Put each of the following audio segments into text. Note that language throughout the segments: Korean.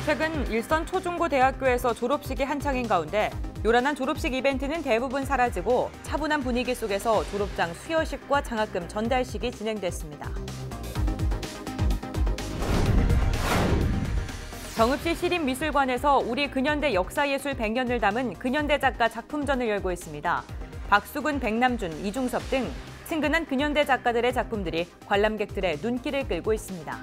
최근 일선 초중고대학교에서 졸업식이 한창인 가운데 요란한 졸업식 이벤트는 대부분 사라지고 차분한 분위기 속에서 졸업장 수여식과 장학금 전달식이 진행됐습니다. 정읍시 시립미술관에서 우리 근현대 역사예술 100년을 담은 근현대 작가 작품전을 열고 있습니다. 박수근, 백남준, 이중섭 등 친근한 근현대 작가들의 작품들이 관람객들의 눈길을 끌고 있습니다.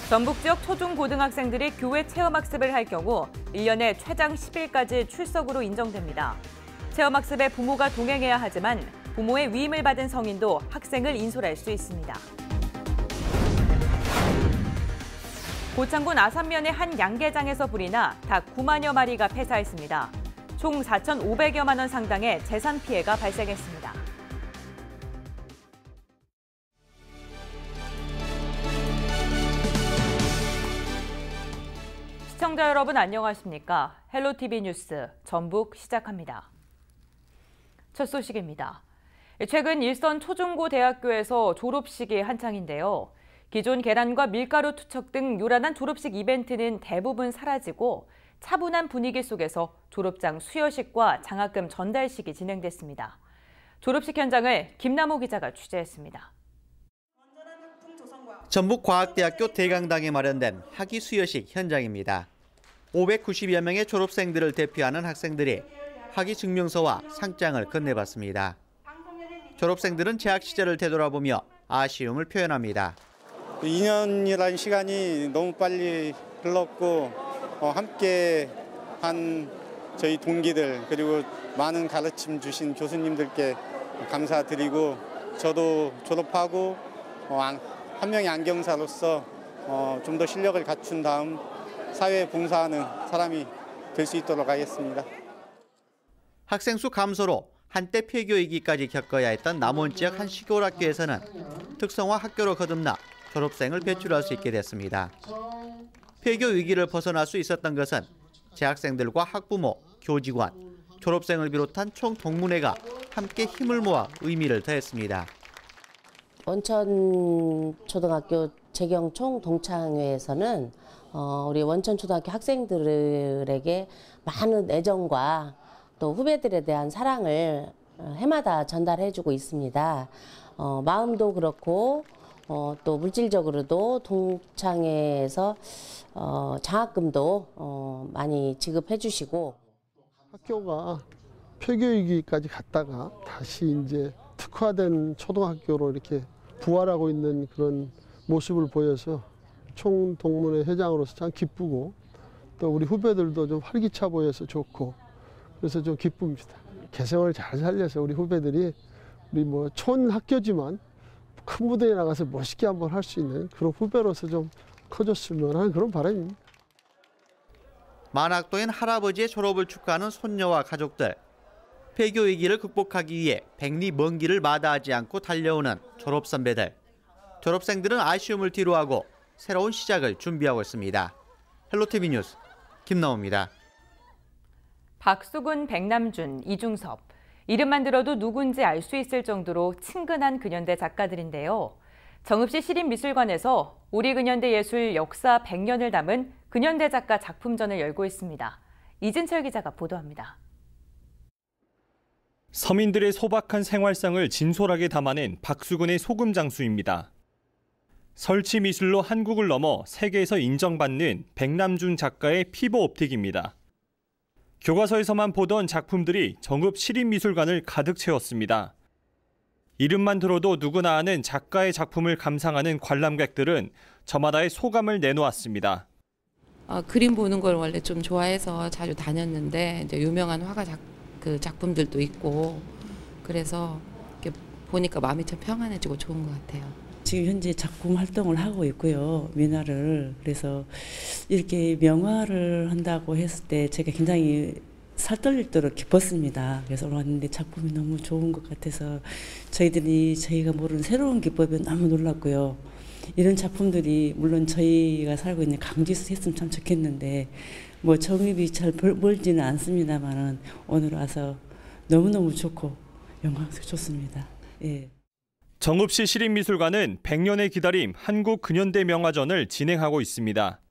전북 지역 초중고등학생들이 교회 체험학습을 할 경우 1년에 최장 10일까지 출석으로 인정됩니다. 체험학습에 부모가 동행해야 하지만 부모의 위임을 받은 성인도 학생을 인솔할 수 있습니다. 고창군 아산면의 한 양계장에서 불이 나 닭 9만여 마리가 폐사했습니다. 총 4,500여만 원 상당의 재산 피해가 발생했습니다. 시청자 여러분 안녕하십니까? 헬로티비 뉴스 전북 시작합니다. 첫 소식입니다. 최근 일선 초중고대학교에서 졸업식이 한창인데요. 기존 계란과 밀가루 투척 등 요란한 졸업식 이벤트는 대부분 사라지고 차분한 분위기 속에서 졸업장 수여식과 장학금 전달식이 진행됐습니다. 졸업식 현장을 김남호 기자가 취재했습니다. 전북과학대학교 대강당에 마련된 학위 수여식 현장입니다. 590여 명의 졸업생들을 대표하는 학생들이 학위 증명서와 상장을 건네받습니다. 졸업생들은 재학 시절을 되돌아보며 아쉬움을 표현합니다. 2년이라는 시간이 너무 빨리 흘렀고 함께 한 저희 동기들 그리고 많은 가르침 주신 교수님들께 감사드리고 저도 졸업하고 한 명의 안경사로서 좀 더 실력을 갖춘 다음 사회에 봉사하는 사람이 될 수 있도록 하겠습니다. 학생 수 감소로 한때 폐교 위기까지 겪어야 했던 남원 지역 한 시골 학교에서는 특성화 학교로 거듭나 졸업생을 배출할 수 있게 됐습니다. 폐교 위기를 벗어날 수 있었던 것은 재학생들과 학부모, 교직원, 졸업생을 비롯한 총 동문회가 함께 힘을 모아 의미를 더했습니다. 원천초등학교 재경 총동창회에서는 우리 원천초등학교 학생들에게 많은 애정과 또 후배들에 대한 사랑을 해마다 전달해주고 있습니다. 마음도 그렇고 또 물질적으로도 동창회에서 장학금도 많이 지급해 주시고 학교가 폐교위기까지 갔다가 다시 이제 특화된 초등학교로 이렇게 부활하고 있는 그런 모습을 보여서 총동문회 회장으로서 참 기쁘고 또 우리 후배들도 좀 활기차 보여서 좋고 그래서 좀 기쁩니다. 개성을 잘 살려서 우리 후배들이 우리 뭐 촌학교지만 큰 무대에 나가서 멋있게 한번 할 수 있는 그런 후배로서 좀 커졌으면 하는 그런 바람입니다. 만학도인 할아버지의 졸업을 축하하는 손녀와 가족들. 폐교 위기를 극복하기 위해 백리 먼 길을 마다하지 않고 달려오는 졸업 선배들. 졸업생들은 아쉬움을 뒤로하고 새로운 시작을 준비하고 있습니다. 헬로티비 뉴스 김나호입니다. 박수근, 백남준, 이중섭. 이름만 들어도 누군지 알 수 있을 정도로 친근한 근현대 작가들인데요. 정읍시 시립미술관에서 우리 근현대 예술 역사 100년을 담은 근현대 작가 작품전을 열고 있습니다. 이진철 기자가 보도합니다. 서민들의 소박한 생활상을 진솔하게 담아낸 박수근의 소금장수입니다. 설치 미술로 한국을 넘어 세계에서 인정받는 백남준 작가의 피부 옵틱입니다. 교과서에서만 보던 작품들이 정읍 시립미술관을 가득 채웠습니다. 이름만 들어도 누구나 아는 작가의 작품을 감상하는 관람객들은 저마다의 소감을 내놓았습니다. 그림 보는 걸 원래 좀 좋아해서 자주 다녔는데 이제 유명한 화가 작품들도 있고 그래서 이렇게 보니까 마음이 참 평안해지고 좋은 것 같아요. 지금 현재 작품 활동을 하고 있고요. 민화를. 그래서 이렇게 명화를 한다고 했을 때 제가 굉장히 살떨릴 기뻤습니다. 그래서 왔는데 작품이 너무 좋은 것 같아서 저희가 모르는 새로운 기법에 너무 놀랐고요. 이런 작품들이 물론 저희가 살고 있는 강주에서 했으면 참 좋겠는데 뭐 정읍이 잘 멀지는 않습니다만은 오늘 와서 너무너무 좋고 영광스럽습니다. 예. 정읍시 시립미술관은 100년의 기다림 한국 근현대 명화전을 진행하고 있습니다.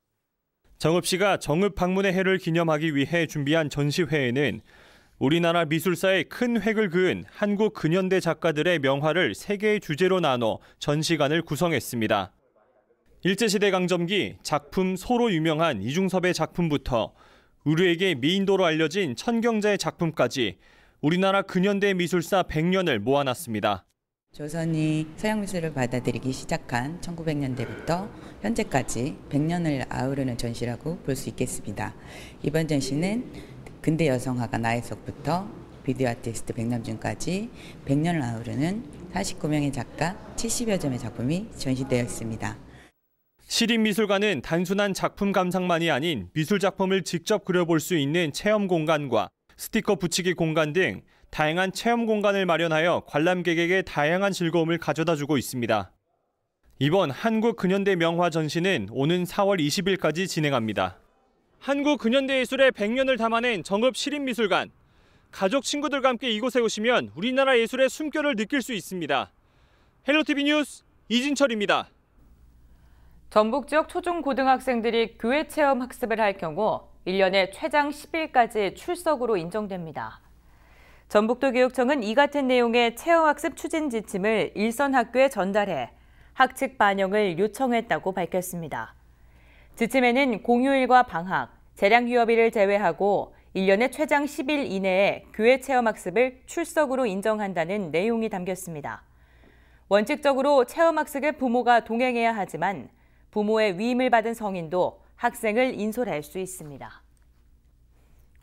정읍시가 정읍 방문의 해를 기념하기 위해 준비한 전시회에는 우리나라 미술사에 큰 획을 그은 한국 근현대 작가들의 명화를 3개의 주제로 나눠 전시관을 구성했습니다. 일제시대 강점기 작품 소로 유명한 이중섭의 작품부터 우리에게 미인도로 알려진 천경자의 작품까지 우리나라 근현대 미술사 100년을 모아놨습니다. 조선이 서양미술을 받아들이기 시작한 1900년대부터 현재까지 100년을 아우르는 전시라고 볼 수 있겠습니다. 이번 전시는 근대 여성화가 나의 속부터 비디오 아티스트 백남준까지 100년을 아우르는 49명의 작가 70여 점의 작품이 전시되어 있습니다. 시립미술관은 단순한 작품 감상만이 아닌 미술 작품을 직접 그려볼 수 있는 체험 공간과 스티커 붙이기 공간 등 다양한 체험 공간을 마련하여 관람객에게 다양한 즐거움을 가져다주고 있습니다. 이번 한국 근현대 명화 전시는 오는 4월 20일까지 진행합니다. 한국 근현대 예술의 100년을 담아낸 정읍 시립미술관. 가족 친구들과 함께 이곳에 오시면 우리나라 예술의 숨결을 느낄 수 있습니다. 헬로티비 뉴스 이진철입니다. 전북 지역 초중고등학생들이 교회 체험 학습을 할 경우 1년에 최장 10일까지 출석으로 인정됩니다. 전북도 교육청은 이 같은 내용의 체험학습 추진 지침을 일선 학교에 전달해 학칙 반영을 요청했다고 밝혔습니다. 지침에는 공휴일과 방학, 재량 휴업일을 제외하고 1년에 최장 10일 이내에 교회 체험학습을 출석으로 인정한다는 내용이 담겼습니다. 원칙적으로 체험학습에 부모가 동행해야 하지만 부모의 위임을 받은 성인도 학생을 인솔할 수 있습니다.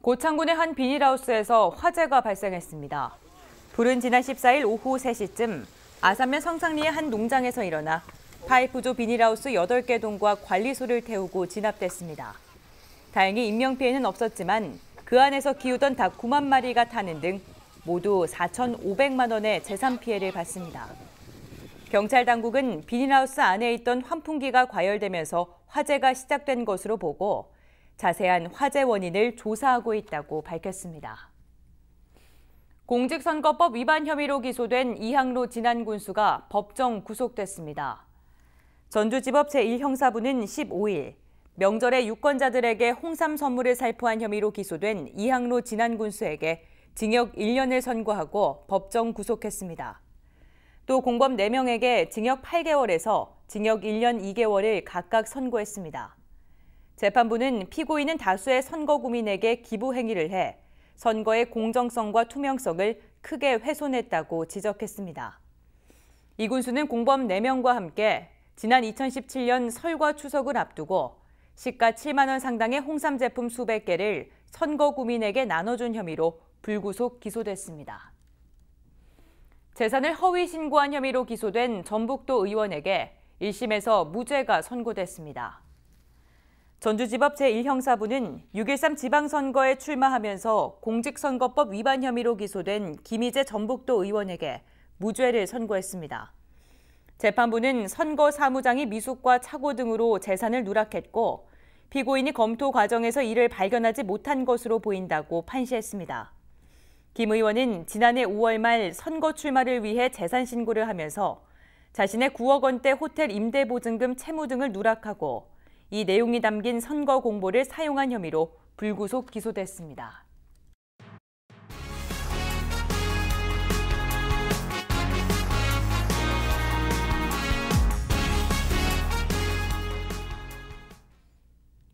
고창군의 한 비닐하우스에서 화재가 발생했습니다. 불은 지난 14일 오후 3시쯤 아산면 성상리의 한 농장에서 일어나 파이프조 비닐하우스 8개 동과 관리소를 태우고 진압됐습니다. 다행히 인명피해는 없었지만 그 안에서 키우던 닭 9만 마리가 타는 등 모두 4,500만 원의 재산 피해를 봤습니다. 경찰 당국은 비닐하우스 안에 있던 환풍기가 과열되면서 화재가 시작된 것으로 보고 자세한 화재 원인을 조사하고 있다고 밝혔습니다. 공직선거법 위반 혐의로 기소된 이항로 진안군수가 법정 구속됐습니다. 전주지법 제1형사부는 15일 명절에 유권자들에게 홍삼 선물을 살포한 혐의로 기소된 이항로 진안군수에게 징역 1년을 선고하고 법정 구속했습니다. 또 공범 4명에게 징역 8개월에서 징역 1년 2개월을 각각 선고했습니다. 재판부는 피고인은 다수의 선거구민에게 기부 행위를 해 선거의 공정성과 투명성을 크게 훼손했다고 지적했습니다. 이 군수는 공범 4명과 함께 지난 2017년 설과 추석을 앞두고 시가 7만 원 상당의 홍삼 제품 수백 개를 선거구민에게 나눠준 혐의로 불구속 기소됐습니다. 재산을 허위 신고한 혐의로 기소된 전북도 의원에게 1심에서 무죄가 선고됐습니다. 전주지법 제1형사부는 6.13 지방선거에 출마하면서 공직선거법 위반 혐의로 기소된 김희재 전북도 의원에게 무죄를 선고했습니다. 재판부는 선거 사무장이 미숙과 착오 등으로 재산을 누락했고 피고인이 검토 과정에서 이를 발견하지 못한 것으로 보인다고 판시했습니다. 김 의원은 지난해 5월 말 선거 출마를 위해 재산 신고를 하면서 자신의 9억 원대 호텔 임대보증금 채무 등을 누락하고 이 내용이 담긴 선거 공보를 사용한 혐의로 불구속 기소됐습니다.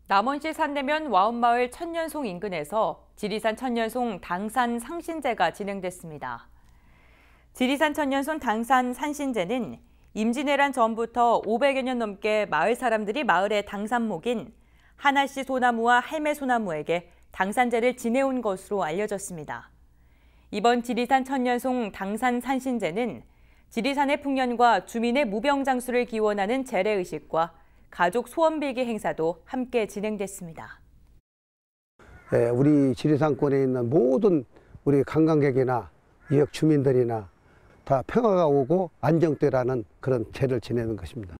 남원시 산내면 와운마을 천년송 인근에서 지리산 천년송 당산 상신제가 진행됐습니다. 지리산 천년송 당산 상신제는 임진왜란 전부터 500여 년 넘게 마을 사람들이 마을의 당산목인 하나씨 소나무와 할매 소나무에게 당산제를 지내온 것으로 알려졌습니다. 이번 지리산 천년송 당산 상신제는 지리산의 풍년과 주민의 무병장수를 기원하는 재래의식과 가족 소원빌기 행사도 함께 진행됐습니다. 우리 지리산권에 있는 모든 우리 관광객이나 지역 주민들이나 다 평화가 오고 안정되라는 그런 제를 지내는 것입니다.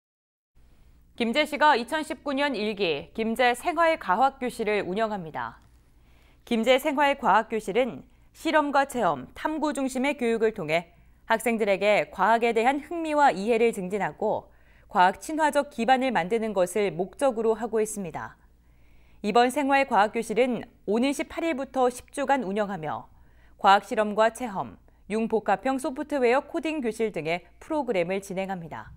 김제시가 2019년 1기 김제 생활과학교실을 운영합니다. 김제 생활과학교실은 실험과 체험, 탐구 중심의 교육을 통해 학생들에게 과학에 대한 흥미와 이해를 증진하고 과학 친화적 기반을 만드는 것을 목적으로 하고 있습니다. 이번 생활과학교실은 오는 18일부터 10주간 운영하며 과학실험과 체험, 융복합형 소프트웨어 코딩 교실 등의 프로그램을 진행합니다.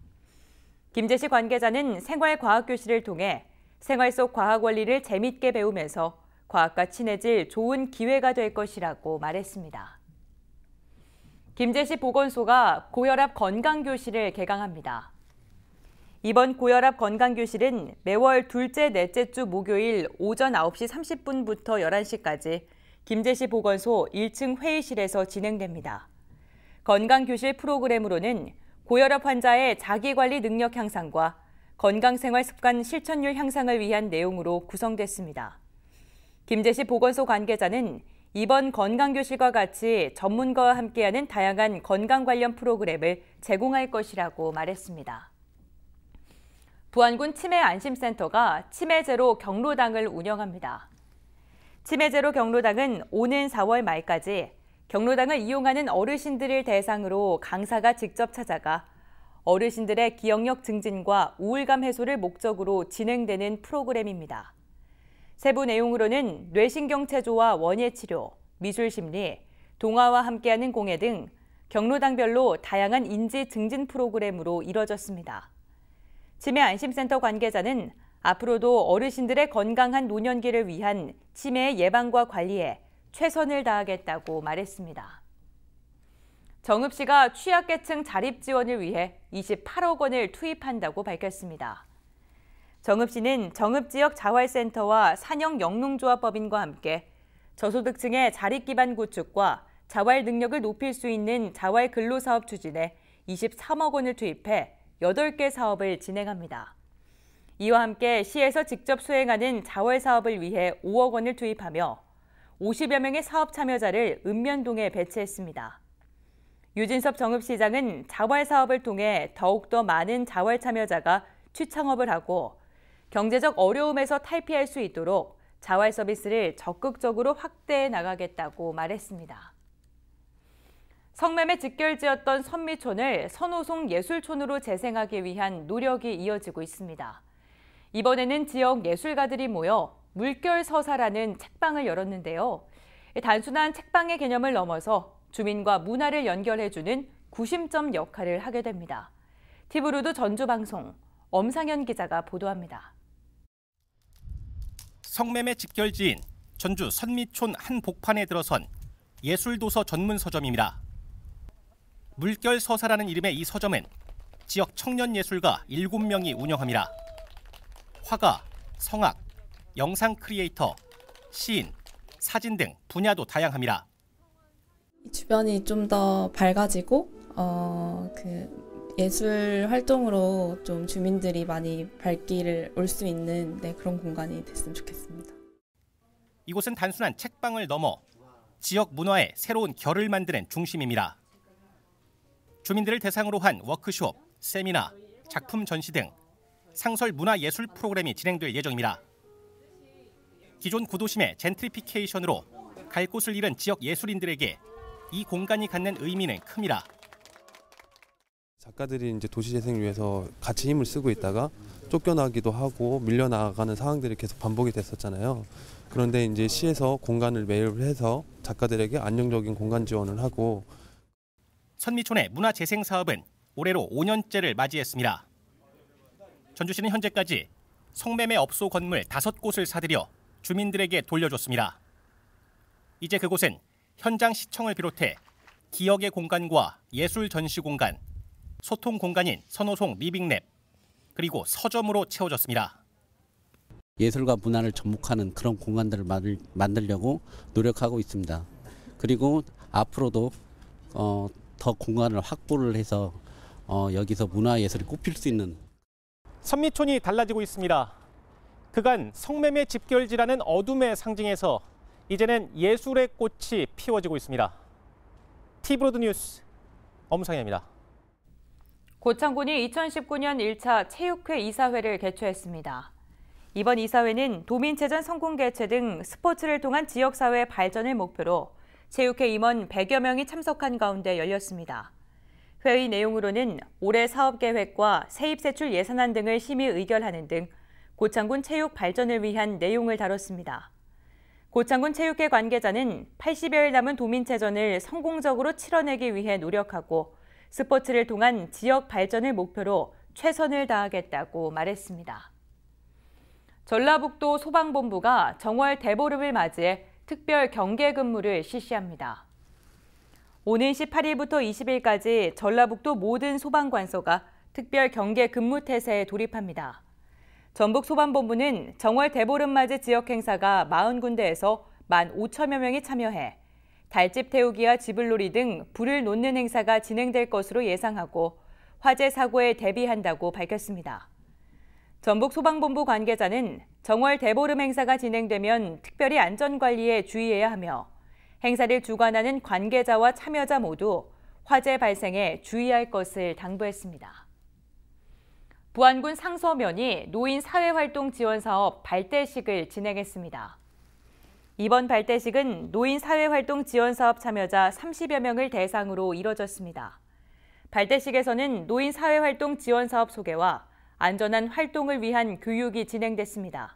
김재시 관계자는 생활과학교실을 통해 생활 속 과학 원리를 재밌게 배우면서 과학과 친해질 좋은 기회가 될 것이라고 말했습니다. 김제시 보건소가 고혈압 건강교실을 개강합니다. 이번 고혈압 건강교실은 매월 둘째, 넷째 주 목요일 오전 9시 30분부터 11시까지 김제시 보건소 1층 회의실에서 진행됩니다. 건강교실 프로그램으로는 고혈압 환자의 자기관리 능력 향상과 건강생활 습관 실천율 향상을 위한 내용으로 구성됐습니다. 김제시 보건소 관계자는 이번 건강교실과 같이 전문가와 함께하는 다양한 건강 관련 프로그램을 제공할 것이라고 말했습니다. 부안군 치매안심센터가 치매제로 경로당을 운영합니다. 치매제로 경로당은 오는 4월 말까지 경로당을 이용하는 어르신들을 대상으로 강사가 직접 찾아가 어르신들의 기억력 증진과 우울감 해소를 목적으로 진행되는 프로그램입니다. 세부 내용으로는 뇌신경체조와 원예치료, 미술심리, 동화와 함께하는 공예 등 경로당별로 다양한 인지 증진 프로그램으로 이뤄졌습니다. 치매안심센터 관계자는 앞으로도 어르신들의 건강한 노년기를 위한 치매 예방과 관리에 최선을 다하겠다고 말했습니다. 정읍시가 취약계층 자립 지원을 위해 28억 원을 투입한다고 밝혔습니다. 정읍시는 정읍지역 자활센터와 산영영농조합법인과 함께 저소득층의 자립기반 구축과 자활 능력을 높일 수 있는 자활 근로사업 추진에 23억 원을 투입해 8개 사업을 진행합니다. 이와 함께 시에서 직접 수행하는 자활 사업을 위해 5억 원을 투입하며 50여 명의 사업 참여자를 읍면동에 배치했습니다. 유진섭 정읍시장은 자활 사업을 통해 더욱더 많은 자활 참여자가 취창업을 하고 경제적 어려움에서 탈피할 수 있도록 자활 서비스를 적극적으로 확대해 나가겠다고 말했습니다. 성매매 직결지였던 선미촌을 선호송 예술촌으로 재생하기 위한 노력이 이어지고 있습니다. 이번에는 지역 예술가들이 모여 물결서사라는 책방을 열었는데요. 단순한 책방의 개념을 넘어서 주민과 문화를 연결해주는 구심점 역할을 하게 됩니다. 티브루드 전주방송 엄상현 기자가 보도합니다. 성매매 직결지인 전주 선미촌 한 복판에 들어선 예술도서 전문 서점입니다. 물결서사라는 이름의 이 서점은 지역 청년 예술가 7명이 운영합니다. 화가, 성악, 영상 크리에이터, 시인, 사진 등 분야도 다양합니다. 주변이 좀 더 밝아지고 예술 활동으로 좀 주민들이 많이 발길을 올 수 있는 그런 공간이 됐으면 좋겠습니다. 이곳은 단순한 책방을 넘어 지역 문화의 새로운 결을 만드는 중심입니다. 주민들을 대상으로 한 워크숍, 세미나, 작품 전시 등 상설 문화예술 프로그램이 진행될 예정입니다. 기존 구도심의 젠트리피케이션으로 갈 곳을 잃은 지역 예술인들에게 이 공간이 갖는 의미는 큽니다. 작가들이 이제 도시재생을 위해서 같이 힘을 쓰고 있다가 쫓겨나기도 하고 밀려나가는 상황들이 계속 반복이 됐었잖아요. 그런데 이제 시에서 공간을 매입을 해서 작가들에게 안정적인 공간 지원을 하고 선미촌의 문화재생 사업은 올해로 5년째를 맞이했습니다. 전주시는 현재까지 성매매 업소 건물 5곳을 사들여 주민들에게 돌려줬습니다. 이제 그곳은 현장 시청을 비롯해 기억의 공간과 예술 전시 공간, 소통 공간인 선호송 리빙랩, 그리고 서점으로 채워졌습니다. 예술과 문화를 접목하는 그런 공간들을 만들려고 노력하고 있습니다. 그리고 앞으로도 더 공간을 확보를 해서 여기서 문화예술이 꼽힐 수 있는 선미촌이 달라지고 있습니다. 그간 성매매 집결지라는 어둠의 상징에서 이제는 예술의 꽃이 피워지고 있습니다. 티브로드 뉴스 엄상현입니다. 고창군이 2019년 1차 체육회 이사회를 개최했습니다. 이번 이사회는 도민체전 성공 개최 등 스포츠를 통한 지역사회 발전을 목표로 체육회 임원 100여 명이 참석한 가운데 열렸습니다. 회의 내용으로는 올해 사업계획과 세입세출 예산안 등을 심의 의결하는 등 고창군 체육 발전을 위한 내용을 다뤘습니다. 고창군 체육회 관계자는 80여일 남은 도민체전을 성공적으로 치러내기 위해 노력하고 스포츠를 통한 지역 발전을 목표로 최선을 다하겠다고 말했습니다. 전라북도 소방본부가 정월 대보름을 맞이해 특별 경계 근무를 실시합니다. 오는 18일부터 20일까지 전라북도 모든 소방관서가 특별 경계 근무 태세에 돌입합니다. 전북소방본부는 정월 대보름 맞이 지역 행사가 40군데에서 15,000여 명이 참여해 달집 태우기와 지불놀이 등 불을 놓는 행사가 진행될 것으로 예상하고 화재 사고에 대비한다고 밝혔습니다. 전북소방본부 관계자는 정월 대보름 행사가 진행되면 특별히 안전관리에 주의해야 하며 행사를 주관하는 관계자와 참여자 모두 화재 발생에 주의할 것을 당부했습니다. 부안군 상서면이 노인 사회활동 지원 사업 발대식을 진행했습니다. 이번 발대식은 노인 사회활동 지원 사업 참여자 30여 명을 대상으로 이뤄졌습니다. 발대식에서는 노인 사회활동 지원 사업 소개와 안전한 활동을 위한 교육이 진행됐습니다.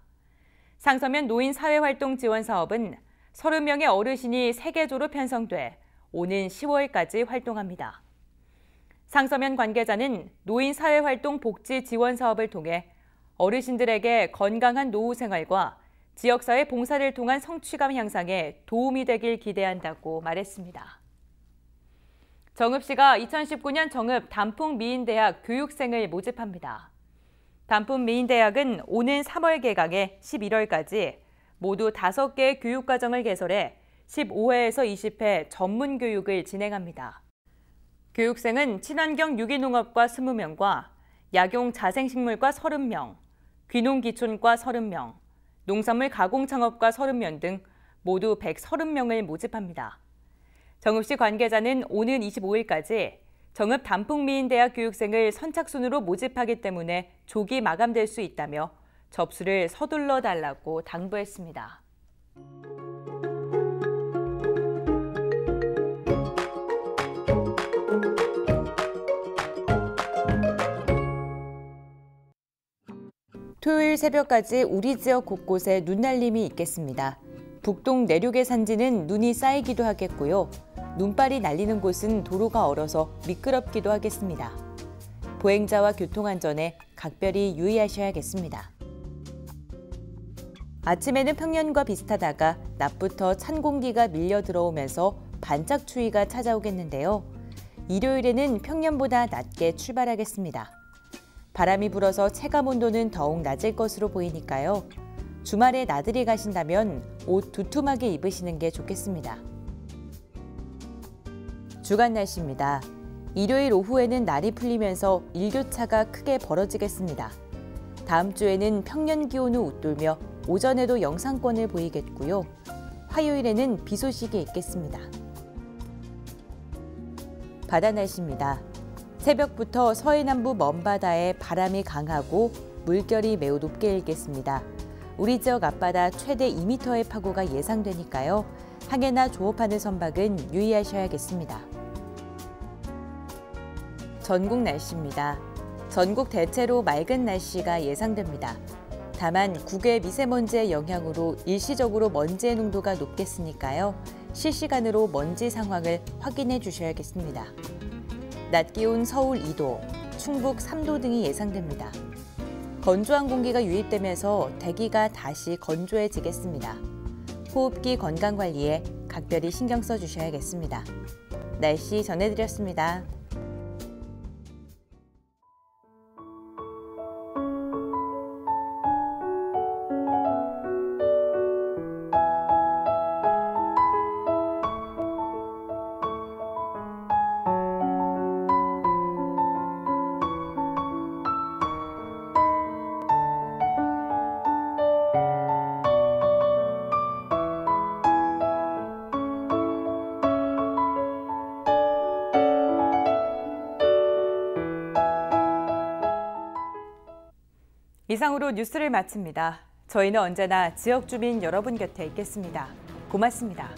상서면 노인 사회활동 지원 사업은 30명의 어르신이 세개조로 편성돼 오는 10월까지 활동합니다. 상서면 관계자는 노인 사회활동 복지 지원 사업을 통해 어르신들에게 건강한 노후 생활과 지역사회 봉사를 통한 성취감 향상에 도움이 되길 기대한다고 말했습니다. 정읍시가 2019년 정읍 단풍미인대학 교육생을 모집합니다. 단풍미인대학은 오는 3월 개강해 11월까지 모두 5개의 교육과정을 개설해 15회에서 20회 전문 교육을 진행합니다. 교육생은 친환경 유기농업과 20명과 약용 자생식물과 30명, 귀농기촌과 30명, 농산물 가공창업과 30명 등 모두 130명을 모집합니다. 정읍시 관계자는 오는 25일까지 정읍 단풍미인대학 교육생을 선착순으로 모집하기 때문에 조기 마감될 수 있다며 접수를 서둘러 달라고 당부했습니다. 토요일 새벽까지 우리 지역 곳곳에 눈날림이 있겠습니다. 북동 내륙의 산지는 눈이 쌓이기도 하겠고요. 눈발이 날리는 곳은 도로가 얼어서 미끄럽기도 하겠습니다. 보행자와 교통안전에 각별히 유의하셔야겠습니다. 아침에는 평년과 비슷하다가 낮부터 찬 공기가 밀려 들어오면서 반짝 추위가 찾아오겠는데요. 일요일에는 평년보다 낮게 출발하겠습니다. 바람이 불어서 체감 온도는 더욱 낮을 것으로 보이니까요. 주말에 나들이 가신다면 옷 두툼하게 입으시는 게 좋겠습니다. 주간 날씨입니다. 일요일 오후에는 날이 풀리면서 일교차가 크게 벌어지겠습니다. 다음 주에는 평년 기온을 웃돌며 오전에도 영상권을 보이겠고요. 화요일에는 비 소식이 있겠습니다. 바다 날씨입니다. 새벽부터 서해남부 먼바다에 바람이 강하고 물결이 매우 높게 일겠습니다. 우리 지역 앞바다 최대 2m의 파고가 예상되니까요. 항해나 조업하는 선박은 유의하셔야겠습니다. 전국 날씨입니다. 전국 대체로 맑은 날씨가 예상됩니다. 다만 국외 미세먼지의 영향으로 일시적으로 먼지의 농도가 높겠으니까요. 실시간으로 먼지 상황을 확인해 주셔야겠습니다. 낮 기온 서울 2도, 충북 3도 등이 예상됩니다. 건조한 공기가 유입되면서 대기가 다시 건조해지겠습니다. 호흡기 건강관리에 각별히 신경 써주셔야겠습니다. 날씨 전해드렸습니다. 이상으로 뉴스를 마칩니다. 저희는 언제나 지역 주민 여러분 곁에 있겠습니다. 고맙습니다.